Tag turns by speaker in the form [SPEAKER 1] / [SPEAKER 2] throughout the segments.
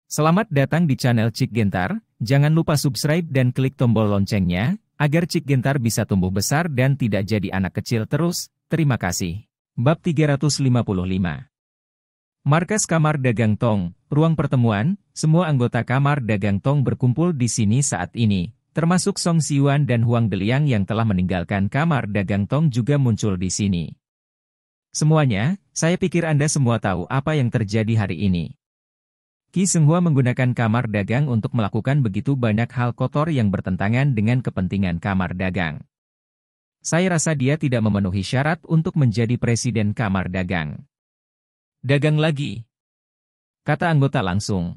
[SPEAKER 1] Selamat datang di channel Cik Gentar, jangan lupa subscribe dan klik tombol loncengnya, agar Cik Gentar bisa tumbuh besar dan tidak jadi anak kecil terus, terima kasih. Bab 355. Markas Kamar Dagang Tong, ruang pertemuan, semua anggota Kamar Dagang Tong berkumpul di sini saat ini, termasuk Song Siwan dan Huang Deliang yang telah meninggalkan Kamar Dagang Tong juga muncul di sini. Semuanya, saya pikir Anda semua tahu apa yang terjadi hari ini. Qi Senghua menggunakan kamar dagang untuk melakukan begitu banyak hal kotor yang bertentangan dengan kepentingan kamar dagang. Saya rasa dia tidak memenuhi syarat untuk menjadi presiden kamar dagang. Dagang lagi, kata anggota langsung.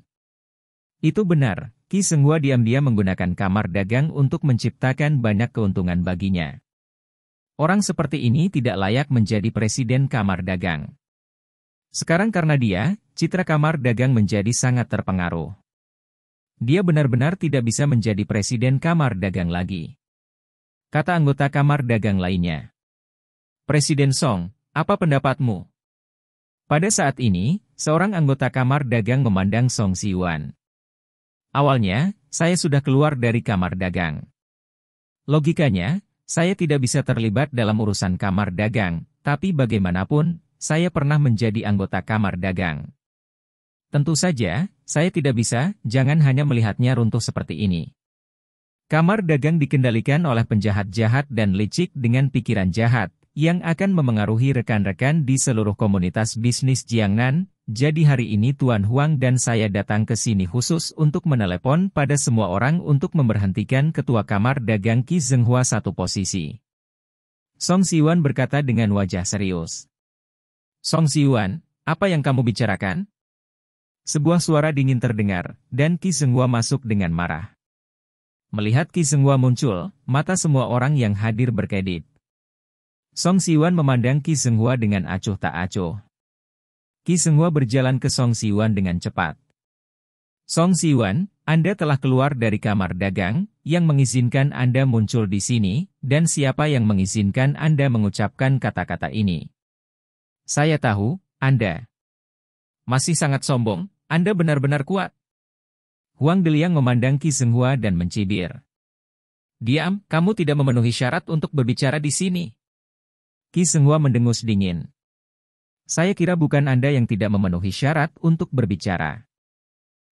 [SPEAKER 1] Itu benar, Qi Senghua diam-diam menggunakan kamar dagang untuk menciptakan banyak keuntungan baginya. Orang seperti ini tidak layak menjadi presiden kamar dagang. Sekarang karena dia, citra kamar dagang menjadi sangat terpengaruh. Dia benar-benar tidak bisa menjadi presiden kamar dagang lagi. Kata anggota kamar dagang lainnya. Presiden Song, apa pendapatmu? Pada saat ini, seorang anggota kamar dagang memandang Song Siwan. Awalnya, saya sudah keluar dari kamar dagang. Logikanya, saya tidak bisa terlibat dalam urusan kamar dagang, tapi bagaimanapun, saya pernah menjadi anggota kamar dagang. Tentu saja, saya tidak bisa, jangan hanya melihatnya runtuh seperti ini. Kamar dagang dikendalikan oleh penjahat jahat dan licik dengan pikiran jahat, yang akan memengaruhi rekan-rekan di seluruh komunitas bisnis Jiangnan. Jadi hari ini Tuan Huang dan saya datang ke sini khusus untuk menelepon pada semua orang untuk memberhentikan ketua kamar dagang Qi Senghua satu posisi. Song Siwan berkata dengan wajah serius. Song Siwan, apa yang kamu bicarakan? Sebuah suara dingin terdengar, dan Qi Senghua masuk dengan marah. Melihat Qi Senghua muncul, mata semua orang yang hadir berkedip. Song Siwan memandang Qi Senghua dengan acuh tak acuh. Qi Senghua berjalan ke Song Siwan dengan cepat. Song Siwan, Anda telah keluar dari kamar dagang, yang mengizinkan Anda muncul di sini, dan siapa yang mengizinkan Anda mengucapkan kata-kata ini? Saya tahu, Anda masih sangat sombong, Anda benar-benar kuat. Huang Deliang memandang Qi Senghua dan mencibir. Diam, kamu tidak memenuhi syarat untuk berbicara di sini. Qi Senghua mendengus dingin. Saya kira bukan Anda yang tidak memenuhi syarat untuk berbicara.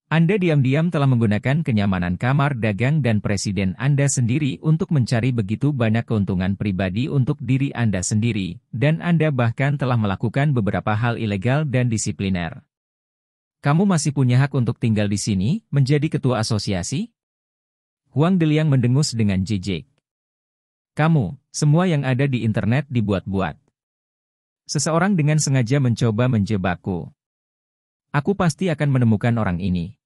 [SPEAKER 1] Anda diam-diam telah menggunakan kenyamanan kamar dagang dan presiden Anda sendiri untuk mencari begitu banyak keuntungan pribadi untuk diri Anda sendiri, dan Anda bahkan telah melakukan beberapa hal ilegal dan disipliner. Kamu masih punya hak untuk tinggal di sini, menjadi ketua asosiasi? Huang Deliang mendengus dengan jijik. Kamu, semua yang ada di internet dibuat-buat. Seseorang dengan sengaja mencoba menjebakku. Aku pasti akan menemukan orang ini.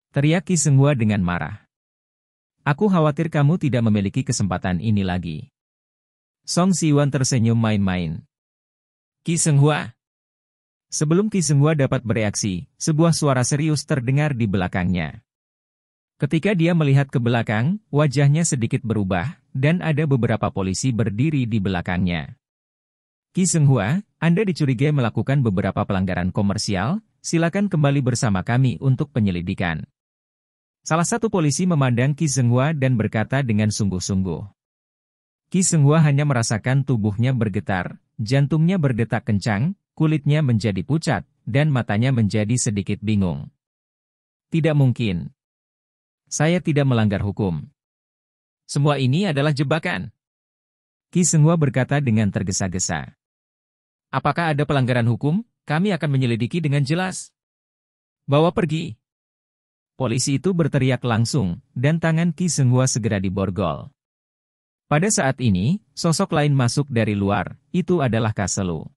[SPEAKER 1] Teriak Qi Senghua dengan marah. Aku khawatir kamu tidak memiliki kesempatan ini lagi. Song Siwan tersenyum main-main. Qi Senghua. Sebelum Qi Senghua dapat bereaksi, sebuah suara serius terdengar di belakangnya. Ketika dia melihat ke belakang, wajahnya sedikit berubah, dan ada beberapa polisi berdiri di belakangnya. Qi Senghua, Anda dicurigai melakukan beberapa pelanggaran komersial, silakan kembali bersama kami untuk penyelidikan. Salah satu polisi memandang Qi Senghua dan berkata dengan sungguh-sungguh. Qi Senghua hanya merasakan tubuhnya bergetar, jantungnya berdetak kencang, kulitnya menjadi pucat, dan matanya menjadi sedikit bingung. Tidak mungkin. Saya tidak melanggar hukum. Semua ini adalah jebakan. Qi Senghua berkata dengan tergesa-gesa. Apakah ada pelanggaran hukum? Kami akan menyelidiki dengan jelas. Bawa pergi. Polisi itu berteriak langsung, dan tangan Qi Senghua segera diborgol. Pada saat ini, sosok lain masuk dari luar, itu adalah Kaselu.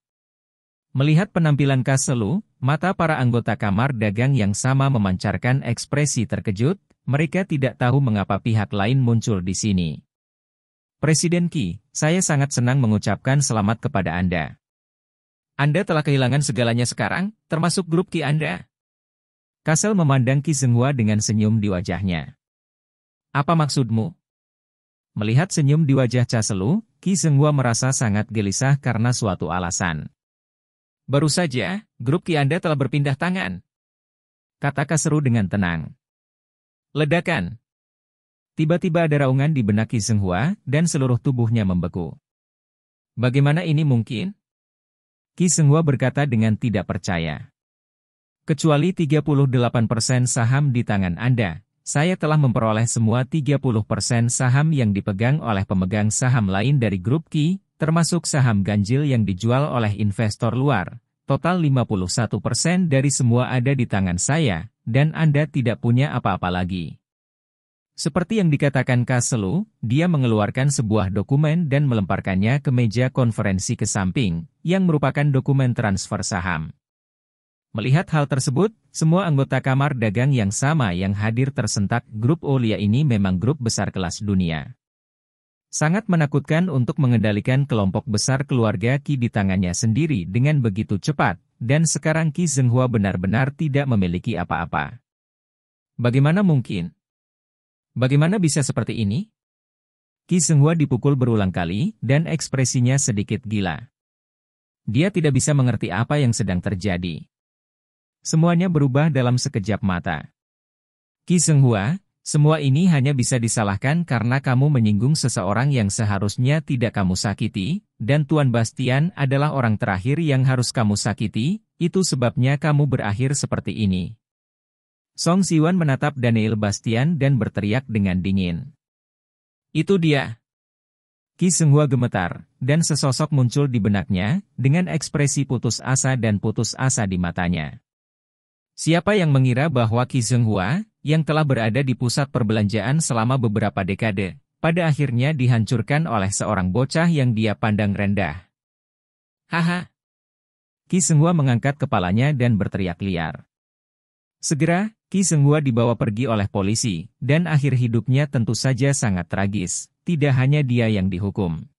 [SPEAKER 1] Melihat penampilan Kaselu, mata para anggota kamar dagang yang sama memancarkan ekspresi terkejut, mereka tidak tahu mengapa pihak lain muncul di sini. Presiden Qi, saya sangat senang mengucapkan selamat kepada Anda. Anda telah kehilangan segalanya sekarang, termasuk grup Qi Anda. Kasel memandang Qi Senghua dengan senyum di wajahnya. Apa maksudmu? Melihat senyum di wajah Kaselu, Qi Senghua merasa sangat gelisah karena suatu alasan. Baru saja, grup Qi Anda telah berpindah tangan. kata Kaseru dengan tenang. Ledakan. Tiba-tiba ada raungan di benak Ki Senghua, dan seluruh tubuhnya membeku. Bagaimana ini mungkin? Ki Senghua berkata dengan tidak percaya. Kecuali 38% saham di tangan Anda, saya telah memperoleh semua 30% saham yang dipegang oleh pemegang saham lain dari grup Ki, termasuk saham ganjil yang dijual oleh investor luar. Total 51% dari semua ada di tangan saya, dan Anda tidak punya apa-apa lagi. Seperti yang dikatakan Kaselu, dia mengeluarkan sebuah dokumen dan melemparkannya ke meja konferensi ke samping, yang merupakan dokumen transfer saham. Melihat hal tersebut, semua anggota kamar dagang yang sama yang hadir tersentak. Grup Olia ini memang grup besar kelas dunia. Sangat menakutkan untuk mengendalikan kelompok besar keluarga Ki di tangannya sendiri dengan begitu cepat, dan sekarang Ki Senghua benar-benar tidak memiliki apa-apa. Bagaimana mungkin? Bagaimana bisa seperti ini? Ki Senghua dipukul berulang kali, dan ekspresinya sedikit gila. Dia tidak bisa mengerti apa yang sedang terjadi. Semuanya berubah dalam sekejap mata. Ki Senghua, semua ini hanya bisa disalahkan karena kamu menyinggung seseorang yang seharusnya tidak kamu sakiti, dan Tuan Bastian adalah orang terakhir yang harus kamu sakiti, itu sebabnya kamu berakhir seperti ini. Song Siwan menatap Daniel Bastian dan berteriak dengan dingin. Itu dia. Ki Senghua gemetar, dan sesosok muncul di benaknya, dengan ekspresi putus asa dan putus asa di matanya. Siapa yang mengira bahwa Ki Senghua, yang telah berada di pusat perbelanjaan selama beberapa dekade, pada akhirnya dihancurkan oleh seorang bocah yang dia pandang rendah. Haha. Ki Senghua mengangkat kepalanya dan berteriak liar. Segera, Ki Senghua dibawa pergi oleh polisi, dan akhir hidupnya tentu saja sangat tragis, tidak hanya dia yang dihukum.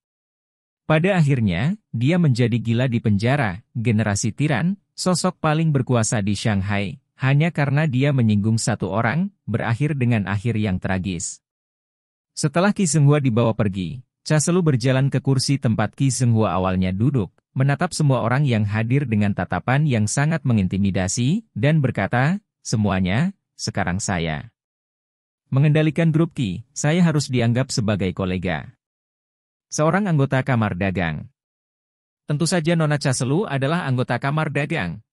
[SPEAKER 1] Pada akhirnya, dia menjadi gila di penjara, generasi tiran, sosok paling berkuasa di Shanghai, hanya karena dia menyinggung satu orang, berakhir dengan akhir yang tragis. Setelah Ki Senghua dibawa pergi, Kaselu berjalan ke kursi tempat Ki Senghua awalnya duduk, menatap semua orang yang hadir dengan tatapan yang sangat mengintimidasi, dan berkata, semuanya, sekarang saya mengendalikan grup Ki, saya harus dianggap sebagai kolega. Seorang anggota kamar dagang. Tentu saja Nona Kaselu adalah anggota kamar dagang.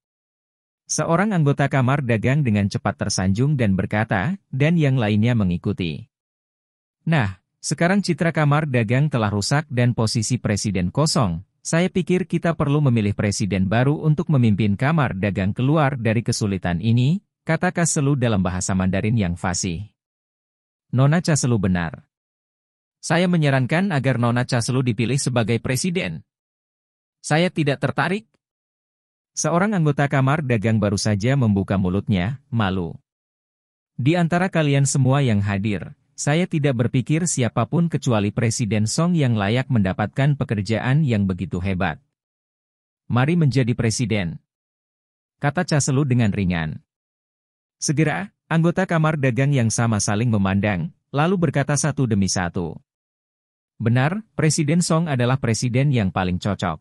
[SPEAKER 1] Seorang anggota kamar dagang dengan cepat tersanjung dan berkata, dan yang lainnya mengikuti. Nah, sekarang citra kamar dagang telah rusak dan posisi presiden kosong. Saya pikir kita perlu memilih presiden baru untuk memimpin kamar dagang keluar dari kesulitan ini, kata Kaselu dalam bahasa Mandarin yang fasih. Nona Kaselu benar. Saya menyarankan agar Nona Kaselu dipilih sebagai presiden. Saya tidak tertarik. Seorang anggota kamar dagang baru saja membuka mulutnya, malu. Di antara kalian semua yang hadir, saya tidak berpikir siapapun kecuali Presiden Song yang layak mendapatkan pekerjaan yang begitu hebat. Mari menjadi presiden, kata Kaselu dengan ringan. Segera, anggota kamar dagang yang sama saling memandang, lalu berkata satu demi satu. Benar, Presiden Song adalah presiden yang paling cocok.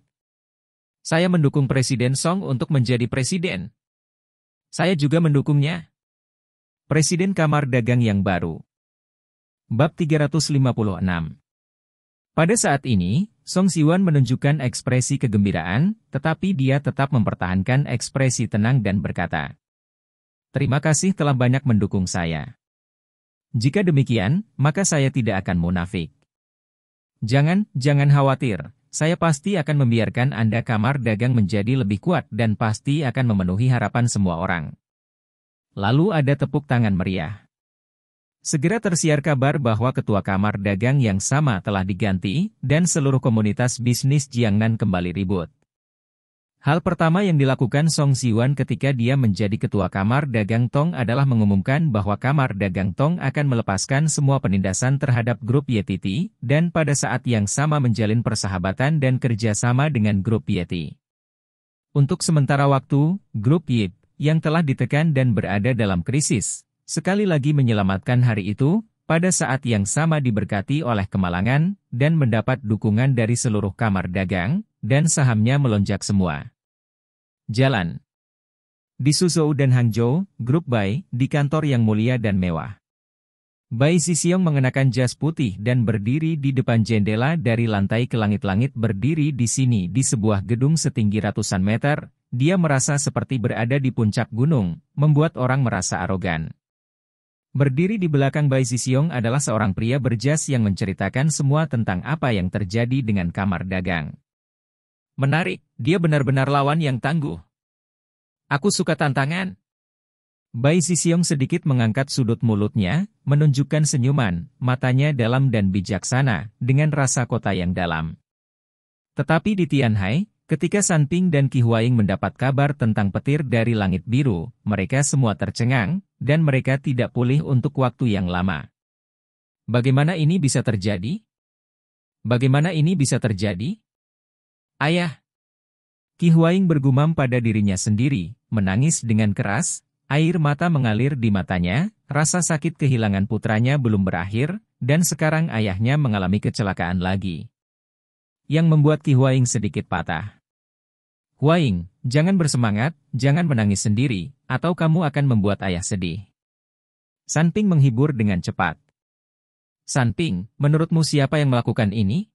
[SPEAKER 1] Saya mendukung Presiden Song untuk menjadi presiden. Saya juga mendukungnya. Presiden Kamar Dagang yang baru. Bab 356. Pada saat ini, Song Siwan menunjukkan ekspresi kegembiraan, tetapi dia tetap mempertahankan ekspresi tenang dan berkata, terima kasih telah banyak mendukung saya. Jika demikian, maka saya tidak akan munafik. Jangan khawatir, saya pasti akan membiarkan Anda kamar dagang menjadi lebih kuat dan pasti akan memenuhi harapan semua orang. Lalu ada tepuk tangan meriah. Segera tersiar kabar bahwa ketua kamar dagang yang sama telah diganti, dan seluruh komunitas bisnis Jiangnan kembali ribut. Hal pertama yang dilakukan Song Siwan ketika dia menjadi ketua kamar dagang Tong adalah mengumumkan bahwa kamar dagang Tong akan melepaskan semua penindasan terhadap grup YTT, dan pada saat yang sama menjalin persahabatan dan kerjasama dengan grup YT. Untuk sementara waktu, grup YIP, yang telah ditekan dan berada dalam krisis, sekali lagi menyelamatkan hari itu, pada saat yang sama diberkati oleh kemalangan, dan mendapat dukungan dari seluruh kamar dagang, dan sahamnya melonjak semua. Jalan. Di Suzhou dan Hangzhou, grup Bai, di kantor yang mulia dan mewah. Bai Zhixiong mengenakan jas putih dan berdiri di depan jendela dari lantai ke langit-langit berdiri di sini di sebuah gedung setinggi ratusan meter, dia merasa seperti berada di puncak gunung, membuat orang merasa arogan. Berdiri di belakang Bai Zhixiong adalah seorang pria berjas yang menceritakan semua tentang apa yang terjadi dengan kamar dagang. Menarik, dia benar-benar lawan yang tangguh. Aku suka tantangan. Bai Zhixiong sedikit mengangkat sudut mulutnya, menunjukkan senyuman, matanya dalam dan bijaksana, dengan rasa kota yang dalam. Tetapi di Tianhai, ketika San Ping dan Qi Huaing mendapat kabar tentang petir dari langit biru, mereka semua tercengang, dan mereka tidak pulih untuk waktu yang lama. Bagaimana ini bisa terjadi? Bagaimana ini bisa terjadi? Ayah! Qi Huaing bergumam pada dirinya sendiri, menangis dengan keras, air mata mengalir di matanya, rasa sakit kehilangan putranya belum berakhir, dan sekarang ayahnya mengalami kecelakaan lagi. Yang membuat Qi Huaing sedikit patah. Huaing, jangan bersemangat, jangan menangis sendiri, atau kamu akan membuat ayah sedih. San Ping menghibur dengan cepat. San Ping, menurutmu siapa yang melakukan ini?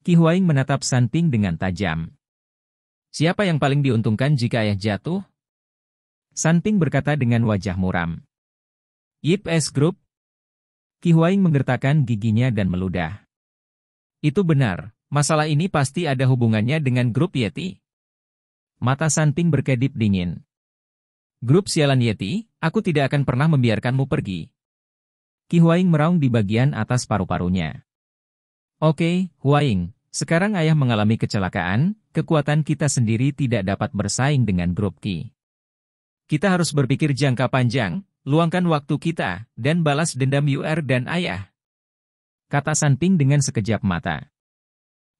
[SPEAKER 1] Qi Huaing menatap San Ping dengan tajam. Siapa yang paling diuntungkan jika ayah jatuh? San Ping berkata dengan wajah muram. Yip S Group? Qi Huaing menggertakkan giginya dan meludah. Itu benar, masalah ini pasti ada hubungannya dengan grup Yeti. Mata San Ping berkedip dingin. Grup sialan Yeti, aku tidak akan pernah membiarkanmu pergi. Qi Huaing meraung di bagian atas paru-parunya. Oke, Huaing, sekarang ayah mengalami kecelakaan, kekuatan kita sendiri tidak dapat bersaing dengan grup Qi. Kita harus berpikir jangka panjang, luangkan waktu kita, dan balas dendam UR dan ayah. Kata San Ping dengan sekejap mata.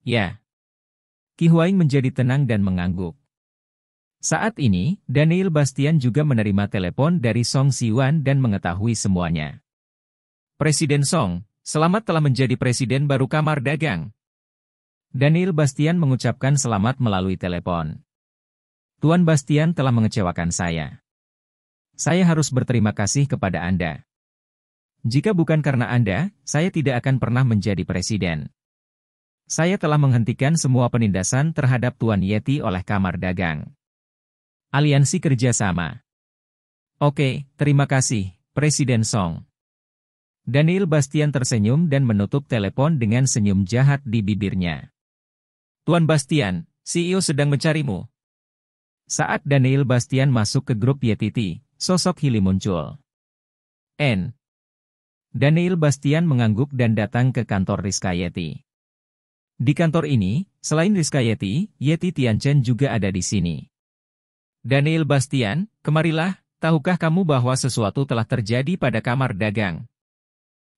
[SPEAKER 1] Ya. Qi Huaing menjadi tenang dan mengangguk. Saat ini, Daniel Bastian juga menerima telepon dari Song Siwan dan mengetahui semuanya. Presiden Song, selamat telah menjadi presiden baru kamar dagang. Daniel Bastian mengucapkan selamat melalui telepon. Tuan Bastian telah mengecewakan saya. Saya harus berterima kasih kepada Anda. Jika bukan karena Anda, saya tidak akan pernah menjadi presiden. Saya telah menghentikan semua penindasan terhadap Tuan Yeti oleh Kamar Dagang. Aliansi kerjasama. Oke, terima kasih, Presiden Song. Daniel Bastian tersenyum dan menutup telepon dengan senyum jahat di bibirnya. Tuan Bastian, CEO sedang mencarimu. Saat Daniel Bastian masuk ke grup YTT, sosok Hili muncul. Daniel Bastian mengangguk dan datang ke kantor Rizka Yeti. Di kantor ini, selain Rizka Yeti, Yeti Tianchen juga ada di sini. Daniel Bastian, kemarilah, tahukah kamu bahwa sesuatu telah terjadi pada kamar dagang?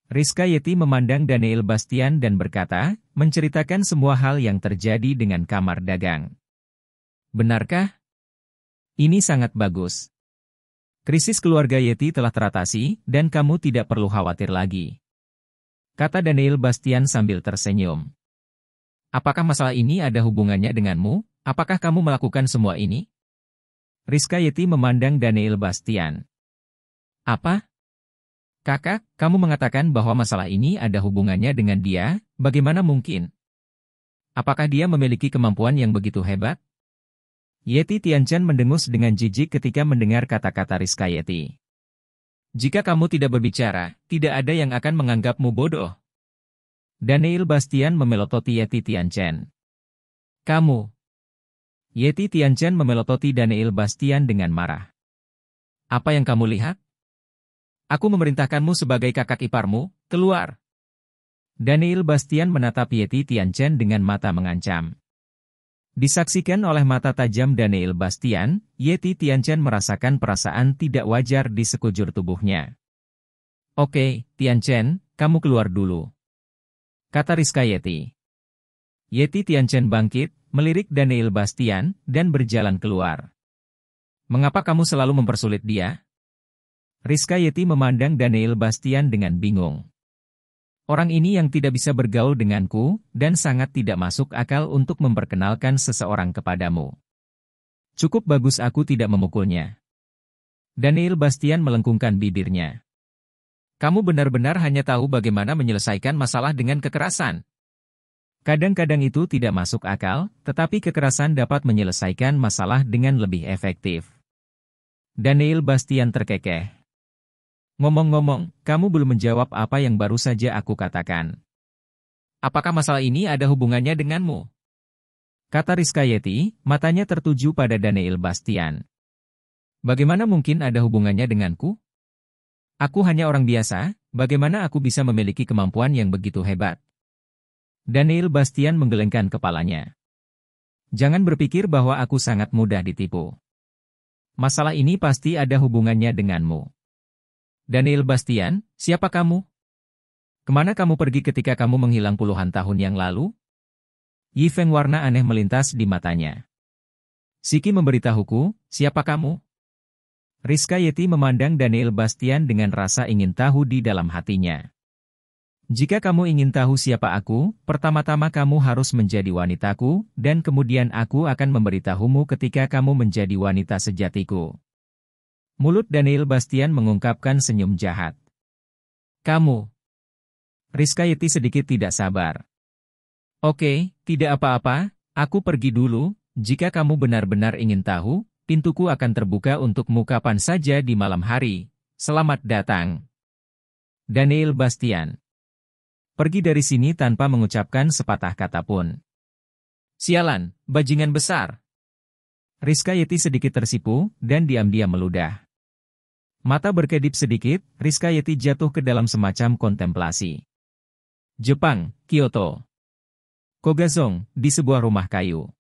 [SPEAKER 1] Rizka Yeti memandang Daniel Bastian dan berkata, menceritakan semua hal yang terjadi dengan kamar dagang. Benarkah? Ini sangat bagus. Krisis keluarga Yeti telah teratasi, dan kamu tidak perlu khawatir lagi. Kata Daniel Bastian sambil tersenyum. Apakah masalah ini ada hubungannya denganmu? Apakah kamu melakukan semua ini? Rizka Yeti memandang Daniel Bastian. Apa? Kakak, kamu mengatakan bahwa masalah ini ada hubungannya dengan dia, bagaimana mungkin? Apakah dia memiliki kemampuan yang begitu hebat? Yeti Tianchen mendengus dengan jijik ketika mendengar kata-kata Rizka Yeti. Jika kamu tidak berbicara, tidak ada yang akan menganggapmu bodoh. Daniel Bastian memelototi Yeti Tianchen. Kamu. Yeti Tianchen memelototi Daniel Bastian dengan marah. Apa yang kamu lihat? Aku memerintahkanmu sebagai kakak iparmu, keluar. Daniel Bastian menatap Yeti Tianchen dengan mata mengancam. Disaksikan oleh mata tajam Daniel Bastian, Yeti Tianchen merasakan perasaan tidak wajar di sekujur tubuhnya. Oke, Tianchen, kamu keluar dulu. Kata Rizka Yeti. Yeti Tianchen bangkit, melirik Daniel Bastian, dan berjalan keluar. Mengapa kamu selalu mempersulit dia? Rizka Yeti memandang Daniel Bastian dengan bingung. Orang ini yang tidak bisa bergaul denganku, dan sangat tidak masuk akal untuk memperkenalkan seseorang kepadamu. Cukup bagus aku tidak memukulnya. Daniel Bastian melengkungkan bibirnya. Kamu benar-benar hanya tahu bagaimana menyelesaikan masalah dengan kekerasan. Kadang-kadang itu tidak masuk akal, tetapi kekerasan dapat menyelesaikan masalah dengan lebih efektif. Daniel Bastian terkekeh. Ngomong-ngomong, kamu belum menjawab apa yang baru saja aku katakan. Apakah masalah ini ada hubungannya denganmu? Kata Rizkayeti, matanya tertuju pada Daniel Bastian. Bagaimana mungkin ada hubungannya denganku? Aku hanya orang biasa, bagaimana aku bisa memiliki kemampuan yang begitu hebat? Daniel Bastian menggelengkan kepalanya. Jangan berpikir bahwa aku sangat mudah ditipu. Masalah ini pasti ada hubungannya denganmu. Daniel Bastian, siapa kamu? Kemana kamu pergi ketika kamu menghilang puluhan tahun yang lalu? Yi Feng warna aneh melintas di matanya. Siki memberitahuku, siapa kamu? Rizkayeti memandang Daniel Bastian dengan rasa ingin tahu di dalam hatinya. Jika kamu ingin tahu siapa aku, pertama-tama kamu harus menjadi wanitaku, dan kemudian aku akan memberitahumu ketika kamu menjadi wanita sejatiku. Mulut Daniel Bastian mengungkapkan senyum jahat. Kamu. Rizkayeti sedikit tidak sabar. Oke, tidak apa-apa, aku pergi dulu, jika kamu benar-benar ingin tahu, pintuku akan terbuka untukmu kapan saja di malam hari. Selamat datang. Daniel Bastian. Pergi dari sini tanpa mengucapkan sepatah kata pun. Sialan, bajingan besar. Rizkayeti sedikit tersipu, dan diam-diam meludah. Mata berkedip sedikit, Rizkayeti jatuh ke dalam semacam kontemplasi. Jepang, Kyoto. Kogazong, di sebuah rumah kayu.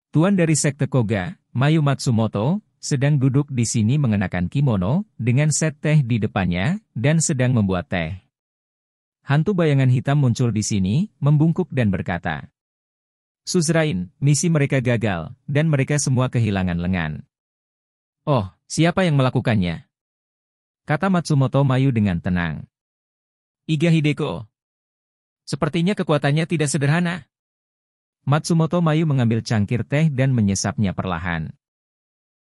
[SPEAKER 1] Tuan dari sekte Koga, Mayu Matsumoto, sedang duduk di sini mengenakan kimono, dengan set teh di depannya, dan sedang membuat teh. Hantu bayangan hitam muncul di sini, membungkuk dan berkata, Suzerain, misi mereka gagal, dan mereka semua kehilangan lengan. Oh, siapa yang melakukannya? Kata Matsumoto Mayu dengan tenang. Iga Hideko. Sepertinya kekuatannya tidak sederhana. Matsumoto Mayu mengambil cangkir teh dan menyesapnya perlahan.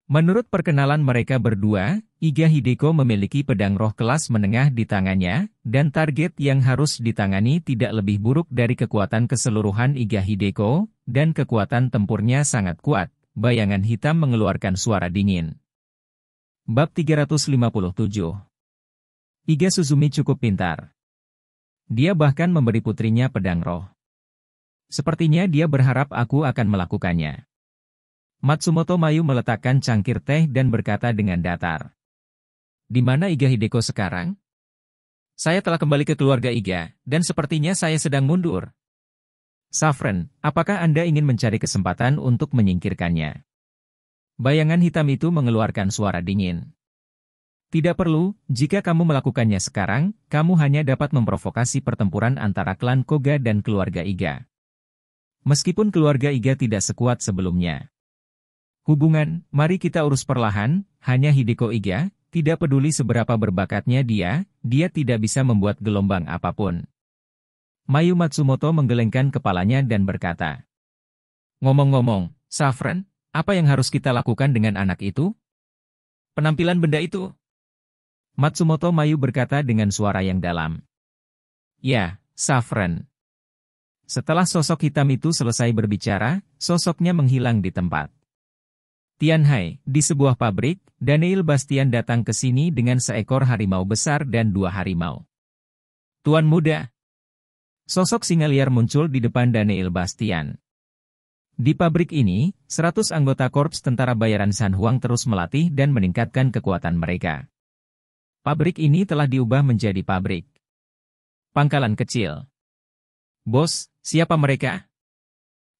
[SPEAKER 1] Menurut perkenalan mereka berdua, Iga Hideko memiliki pedang roh kelas menengah di tangannya, dan target yang harus ditangani tidak lebih buruk dari kekuatan keseluruhan Iga Hideko, dan kekuatan tempurnya sangat kuat. Bayangan hitam mengeluarkan suara dingin. Bab 357. Iga Suzumi cukup pintar. Dia bahkan memberi putrinya pedang roh. Sepertinya dia berharap aku akan melakukannya. Matsumoto Mayu meletakkan cangkir teh dan berkata dengan datar. Di mana Iga Hideko sekarang? Saya telah kembali ke keluarga Iga, dan sepertinya saya sedang mundur. Saffron, apakah Anda ingin mencari kesempatan untuk menyingkirkannya? Bayangan hitam itu mengeluarkan suara dingin. Tidak perlu, jika kamu melakukannya sekarang, kamu hanya dapat memprovokasi pertempuran antara klan Koga dan keluarga Iga. Meskipun keluarga Iga tidak sekuat sebelumnya. Hubungan, mari kita urus perlahan, hanya Hideko Iga, tidak peduli seberapa berbakatnya dia tidak bisa membuat gelombang apapun. Mayu Matsumoto menggelengkan kepalanya dan berkata, Ngomong-ngomong, Saffron, apa yang harus kita lakukan dengan anak itu? Penampilan benda itu? Matsumoto Mayu berkata dengan suara yang dalam. Ya, Saffron. Setelah sosok hitam itu selesai berbicara, sosoknya menghilang di tempat. Tianhai, di sebuah pabrik, Daniel Bastian datang ke sini dengan seekor harimau besar dan 2 harimau. Tuan muda. Sosok singa liar muncul di depan Daniel Bastian. Di pabrik ini, 100 anggota korps tentara bayaran San Huang terus melatih dan meningkatkan kekuatan mereka. Pabrik ini telah diubah menjadi pabrik pangkalan kecil. Bos, siapa mereka?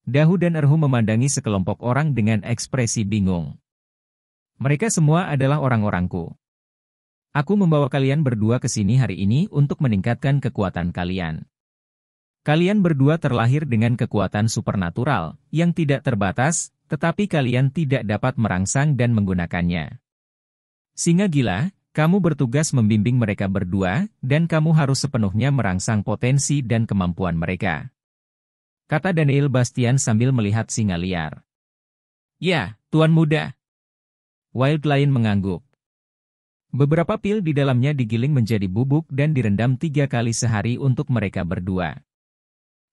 [SPEAKER 1] Dahu dan Erhu memandangi sekelompok orang dengan ekspresi bingung. Mereka semua adalah orang-orangku. Aku membawa kalian berdua ke sini hari ini untuk meningkatkan kekuatan kalian. Kalian berdua terlahir dengan kekuatan supernatural, yang tidak terbatas, tetapi kalian tidak dapat merangsang dan menggunakannya. Singa gila, kamu bertugas membimbing mereka berdua, dan kamu harus sepenuhnya merangsang potensi dan kemampuan mereka. Kata Daniel Bastian sambil melihat singa liar. Ya, Tuan muda. Wild Lion mengangguk. Beberapa pil di dalamnya digiling menjadi bubuk dan direndam 3 kali sehari untuk mereka berdua.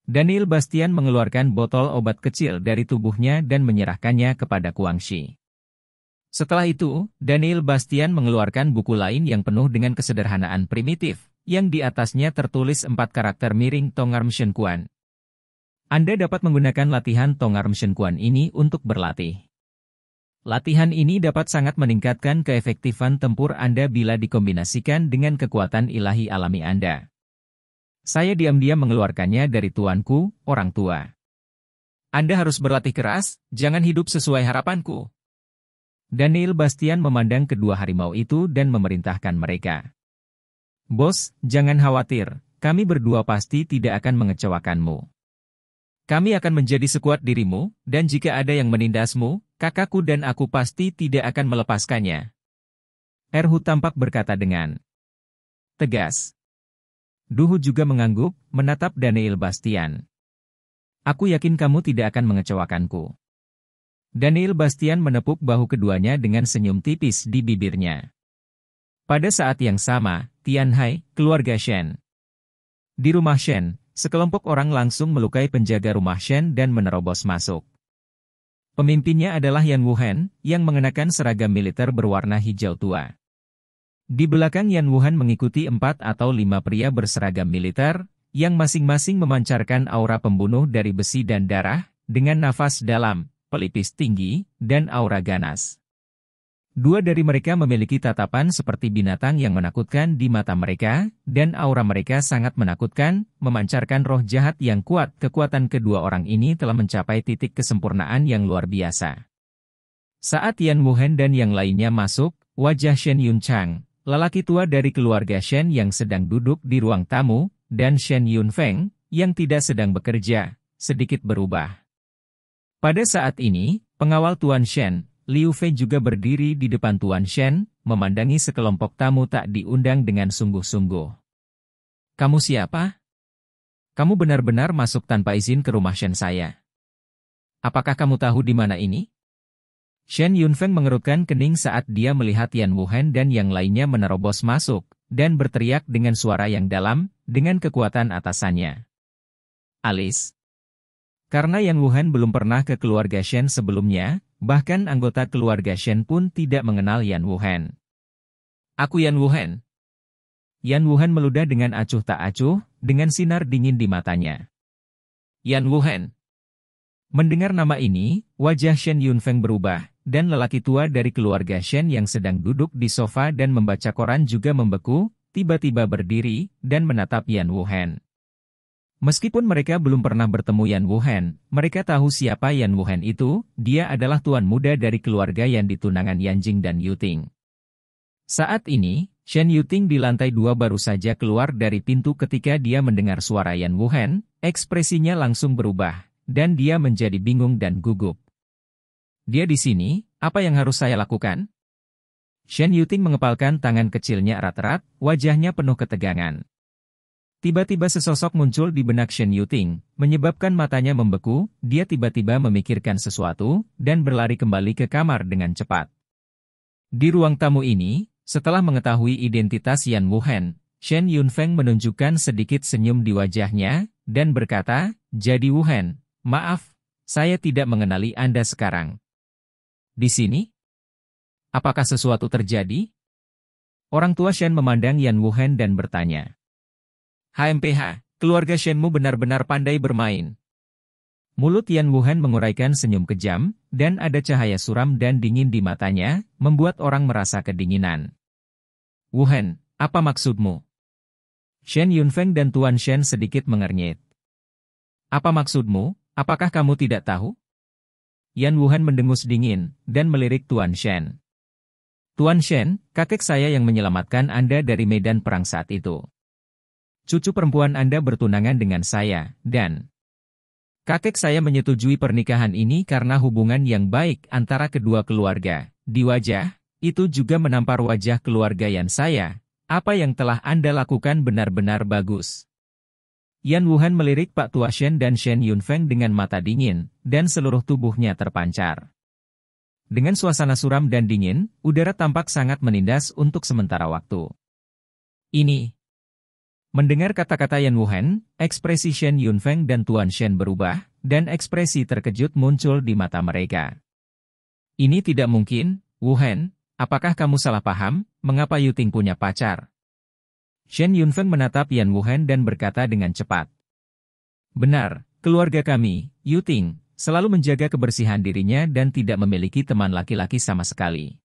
[SPEAKER 1] Daniel Bastian mengeluarkan botol obat kecil dari tubuhnya dan menyerahkannya kepada Guangxi. Setelah itu, Daniel Bastian mengeluarkan buku lain yang penuh dengan kesederhanaan primitif, yang di atasnya tertulis 4 karakter miring Tongarm Shenkuan. Anda dapat menggunakan latihan Tongarm Shenkuan ini untuk berlatih. Latihan ini dapat sangat meningkatkan keefektifan tempur Anda bila dikombinasikan dengan kekuatan ilahi alami Anda. Saya diam-diam mengeluarkannya dari tuanku, orang tua. Anda harus berlatih keras, jangan hidup sesuai harapanku. Daniel Bastian memandang kedua harimau itu dan memerintahkan mereka. Bos, jangan khawatir, kami berdua pasti tidak akan mengecewakanmu. Kami akan menjadi sekuat dirimu, dan jika ada yang menindasmu, kakakku dan aku pasti tidak akan melepaskannya. Erhu tampak berkata dengan tegas. Duhu juga mengangguk, menatap Daniel Bastian. Aku yakin kamu tidak akan mengecewakanku. Daniel Bastian menepuk bahu keduanya dengan senyum tipis di bibirnya. Pada saat yang sama, Tianhai, keluarga Shen. Di rumah Shen, sekelompok orang langsung melukai penjaga rumah Shen dan menerobos masuk. Pemimpinnya adalah Yan Wuhan, yang mengenakan seragam militer berwarna hijau tua. Di belakang Yan Wuhan mengikuti 4 atau 5 pria berseragam militer, yang masing-masing memancarkan aura pembunuh dari besi dan darah, dengan nafas dalam, pelipis tinggi, dan aura ganas. 2 dari mereka memiliki tatapan seperti binatang yang menakutkan di mata mereka, dan aura mereka sangat menakutkan, memancarkan roh jahat yang kuat. Kekuatan kedua orang ini telah mencapai titik kesempurnaan yang luar biasa. Saat Yan Wuhan dan yang lainnya masuk, wajah Shen Yunchang, lelaki tua dari keluarga Shen yang sedang duduk di ruang tamu, dan Shen Yunfeng, yang tidak sedang bekerja, sedikit berubah. Pada saat ini, pengawal Tuan Shen, Liu Fei juga berdiri di depan Tuan Shen, memandangi sekelompok tamu tak diundang dengan sungguh-sungguh. Kamu siapa? Kamu benar-benar masuk tanpa izin ke rumah Shen saya. Apakah kamu tahu di mana ini? Shen Yunfeng mengerutkan kening saat dia melihat Yan Wuhan dan yang lainnya menerobos masuk, dan berteriak dengan suara yang dalam, dengan kekuatan atasannya. Alice. Karena Yan Wuhan belum pernah ke keluarga Shen sebelumnya, bahkan anggota keluarga Shen pun tidak mengenal Yan Wuhan. Aku Yan Wuhan. Yan Wuhan meludah dengan acuh tak acuh, dengan sinar dingin di matanya. Yan Wuhan. Mendengar nama ini, wajah Shen Yunfeng berubah, dan lelaki tua dari keluarga Shen yang sedang duduk di sofa dan membaca koran juga membeku, tiba-tiba berdiri, dan menatap Yan Wuhan. Meskipun mereka belum pernah bertemu Yan Wuhan, mereka tahu siapa Yan Wuhan itu. Dia adalah tuan muda dari keluarga yang ditunangan Yanjing dan Yuting. Saat ini, Shen Yuting di lantai 2 baru saja keluar dari pintu ketika dia mendengar suara Yan Wuhan, ekspresinya langsung berubah, dan dia menjadi bingung dan gugup. Dia di sini, apa yang harus saya lakukan? Shen Yuting mengepalkan tangan kecilnya erat-erat, wajahnya penuh ketegangan. Tiba-tiba sesosok muncul di benak Shen Yuting, menyebabkan matanya membeku. Dia tiba-tiba memikirkan sesuatu, dan berlari kembali ke kamar dengan cepat. Di ruang tamu ini, setelah mengetahui identitas Yan Wuhan, Shen Yunfeng menunjukkan sedikit senyum di wajahnya, dan berkata, "Jadi Wuhan, maaf, saya tidak mengenali Anda sekarang. Di sini? Apakah sesuatu terjadi?" Orang tua Shen memandang Yan Wuhan dan bertanya. "HMPH, keluarga Shenmu benar-benar pandai bermain." Mulut Yan Wuhan menguraikan senyum kejam, dan ada cahaya suram dan dingin di matanya, membuat orang merasa kedinginan. "Wuhan, apa maksudmu?" Shen Yunfeng dan Tuan Shen sedikit mengernyit. "Apa maksudmu? Apakah kamu tidak tahu?" Yan Wuhan mendengus dingin, dan melirik Tuan Shen. "Tuan Shen, kakek saya yang menyelamatkan Anda dari medan perang saat itu. Cucu perempuan Anda bertunangan dengan saya, dan kakek saya menyetujui pernikahan ini karena hubungan yang baik antara kedua keluarga. Di wajah, itu juga menampar wajah keluarga Yan saya. Apa yang telah Anda lakukan benar-benar bagus." Yan Wuhan melirik Pak Tua Shen dan Shen Yunfeng dengan mata dingin, dan seluruh tubuhnya terpancar. Dengan suasana suram dan dingin, udara tampak sangat menindas untuk sementara waktu. Ini. Mendengar kata-kata Yan Wuhan, ekspresi Shen Yunfeng dan Tuan Shen berubah, dan ekspresi terkejut muncul di mata mereka. Ini tidak mungkin, Wuhan, apakah kamu salah paham, mengapa Yuting punya pacar? Shen Yunfeng menatap Yan Wuhan dan berkata dengan cepat. Benar, keluarga kami, Yuting, selalu menjaga kebersihan dirinya dan tidak memiliki teman laki-laki sama sekali.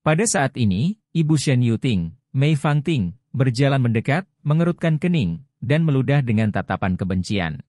[SPEAKER 1] Pada saat ini, Ibu Shen Yuting, Mei Fangting, berjalan mendekat, mengerutkan kening, dan meludah dengan tatapan kebencian.